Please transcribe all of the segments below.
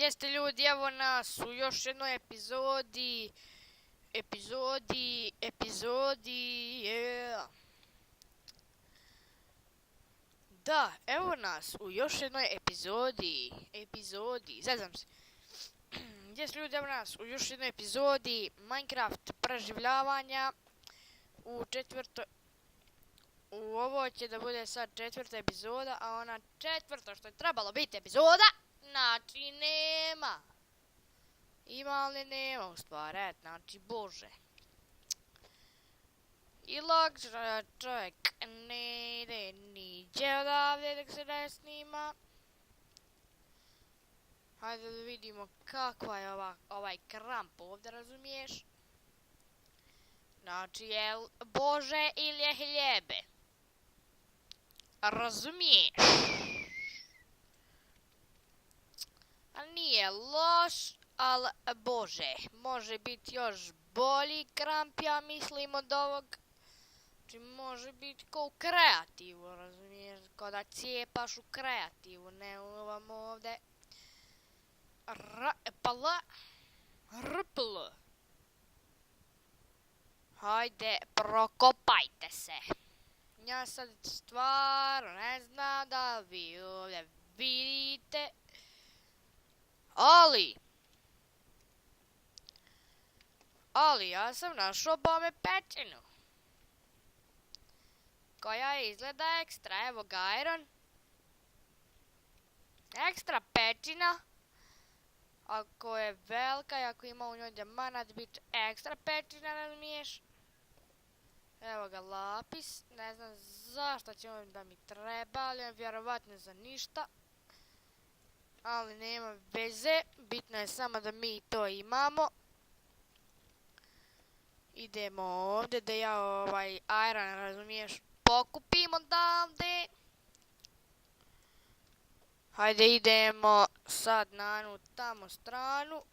Gdje ste ljudi, evo nas u još jednoj epizodi, yeah. Da, evo nas u još jednoj epizodi, zezam se. Gdje ste ljudi, evo nas u još jednoj epizodi Minecraft preživljavanja u ovo će da bude sad četvrta epizoda, a ona četvrta što je trebalo biti epizoda, znači nema. Ima li nema u stvari, znači bože. I log čovjek ne ide niđe odavde dok se ne snima. Hajde da vidimo kakva je ovaj kramp ovdje, razumiješ? Znači je bože ili je hljebe? Razumiješ? A nije loš, ali bože, može biti još bolji kramp, ja mislim, od ovog. Znači može biti ko u kreativu, razumiješ? Ko da cijepaš u kreativu, ne ovam ovdje. Rpl. Hajde, prokopajte se. Ja sad stvarno ne znam da vi ovdje vidite. Ali ja sam našao bome pećinu. Koja izgleda ekstra, evo ga iron. Ekstra pećina. Ako je velika i ako ima u njoj dijamanat, bit će ekstra pećina, razumiješ? Evo ga lapis, ne znam zašto će on da mi treba, ali vjerovatno za ništa. Ali nema veze, bitno je samo da mi to imamo. Idemo ovdje da ja ovaj iron, razumiješ, pokupim odavde. Hajde idemo sad na onu tamo stranu.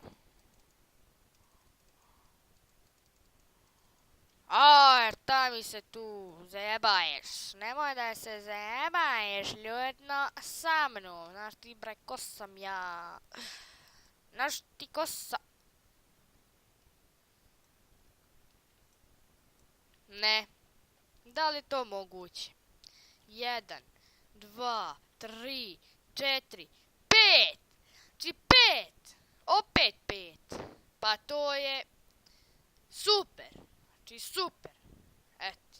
Jer ta mi se tu zajebaješ. Nemoj da se zajebaješ ljudno sa mnom. Znaš ti bre ko sam ja. Znaš ti ko sam. Ne. Da li je to moguće? 1, 2, 3, 4, 5. Znači 5. Opet 5. Pa to je super. Znači super. Eto.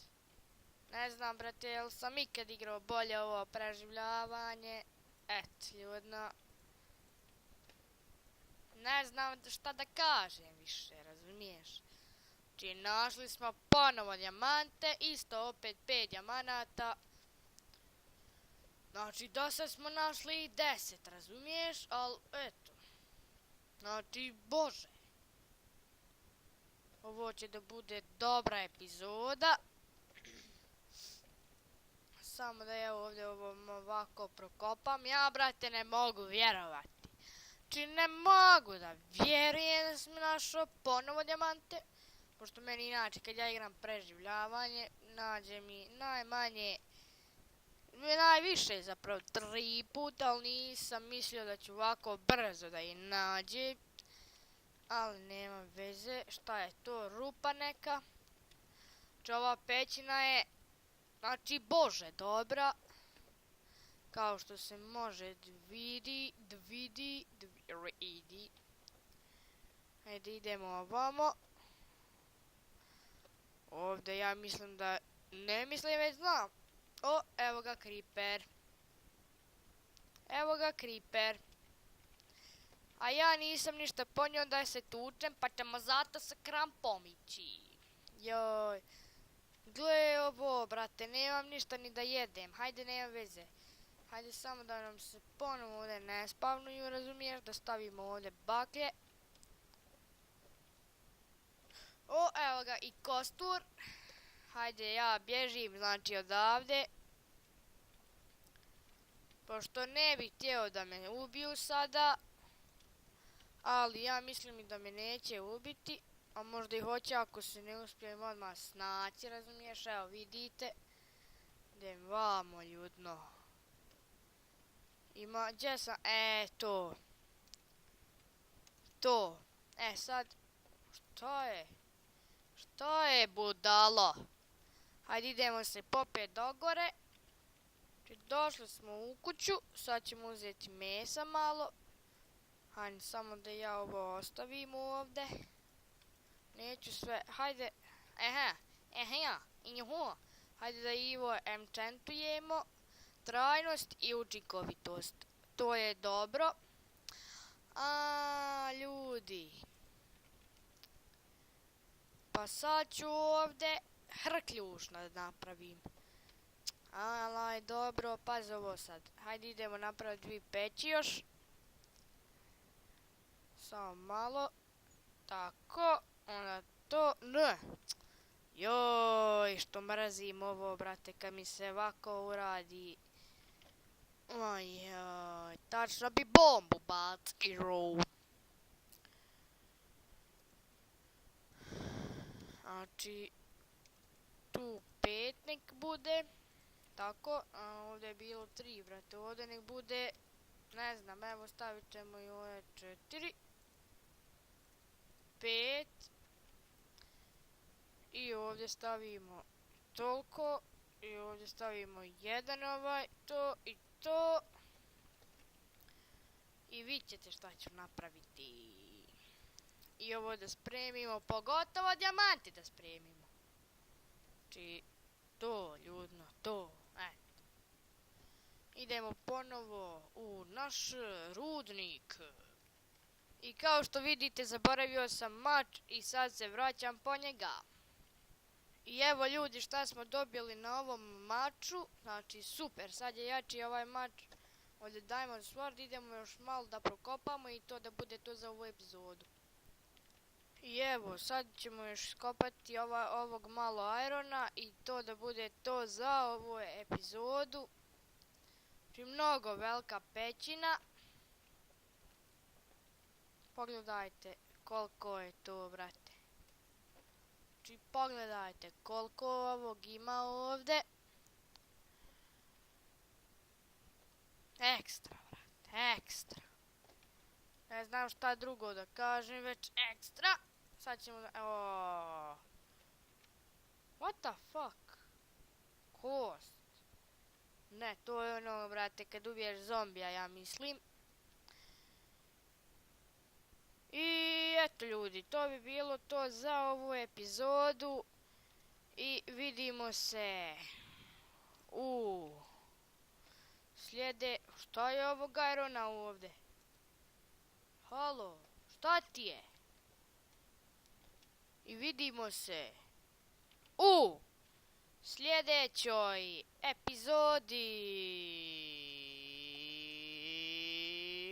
Ne znam brate, jel sam ikad igrao bolje ovo preživljavanje. Eto ljudno. Ne znam šta da kažem više, razumiješ? Znači našli smo ponovo dijamante, isto opet 5 dijamanata. Znači do sad smo našli i 10, razumiješ? Ali eto. Znači bože. Ovo će da bude dobra epizoda. Samo da ja ovdje ovako prokopam. Ja brate ne mogu vjerovati. Znači ne mogu da vjerujem da sam našao ponovo dijamante. Pošto meni inače kad ja igram preživljavanje nađe mi najviše zapravo 3 puta, ali nisam mislio da ću ovako brzo da je nađe. Ali nema veze, šta je to, rupa neka. Znači ova pećina je, znači bože dobra. Kao što se može vidi. Ajde idemo ovamo. Ovdje ja mislim da, ne mislim već znam. Evo ga creeper. Evo ga creeper. A ja nisam ništa ponio da se tučem, pa ćemo zato sa krampom ići. Joj. Gle ovo, brate, nemam ništa ni da jedem. Hajde, nema veze. Hajde samo da nam se ponovo ovdje ne spavnuju, razumiješ, da stavimo ovdje baklje. Evo ga i kostur. Hajde, ja bježim, znači, odavde. Pošto ne bih htio da me ubiju sada. Ali ja mislim i da me neće ubiti. A možda i hoće ako se ne uspijem odmah snaći, razumiješ? Evo vidite. Idem vamo ljudno. Gdje sam? To. to. E sad, šta je? Šta je budalo? Hajde idemo se popet dogore. Došli smo u kuću, sad ćemo uzeti mesa malo. Hajde samo da ja ovo ostavim ovdje. Neću sve, hajde, hajde da Ivo enchantujemo. Trajnost i učinkovitost, to je dobro. Ljudi, pa sad ću ovdje hrkljuš da napravim. Dobro, pazi ovo sad. Hajde idemo napraviti 2 peći još. Samo malo. Tako, onda to, ne. Joj, što mrazim ovo, brate, kad mi se ovako uradi. Ojoj, tačno bi bombu bacilo. Znači, tu 5 nek bude. Tako, ovdje je bilo 3, brate, ovdje nek bude, ne znam, evo stavit ćemo i ove 4, 5, i ovdje stavimo toliko, i ovdje stavimo jedan to i to, i vidjet ćete šta ću napraviti. I ovo da spremimo, pogotovo dijamanti da spremimo. Znači, to, ljudno, to. Idemo ponovo u naš rudnik. I kao što vidite, zaboravio sam mač i sad se vraćam po njega. I evo ljudi, šta smo dobili na ovom maču. Znači super, sad je jači ovaj mač od Diamond Sword. Idemo još malo da prokopamo i to da bude to za ovu epizodu. I evo, sad ćemo još skopati ovog malo irona i to da bude to za ovu epizodu. Znači mnogo velika pećina. Pogledajte koliko je to, brate. Znači pogledajte koliko ovog ima ovdje. Ekstra, brate, ekstra. Ne znam šta drugo da kažem, već ekstra. Sad ćemo da... What the fuck? Kost. Ne, to je ono, brate, kad ubiješ zombija, ja mislim. I eto ljudi, to bi bilo to za ovu epizodu. I vidimo se u Šta je ovog irona ovdje? Halo, šta ti je? I vidimo se u sljedećoj epizodi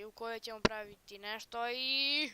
u kojoj ćemo praviti nešto i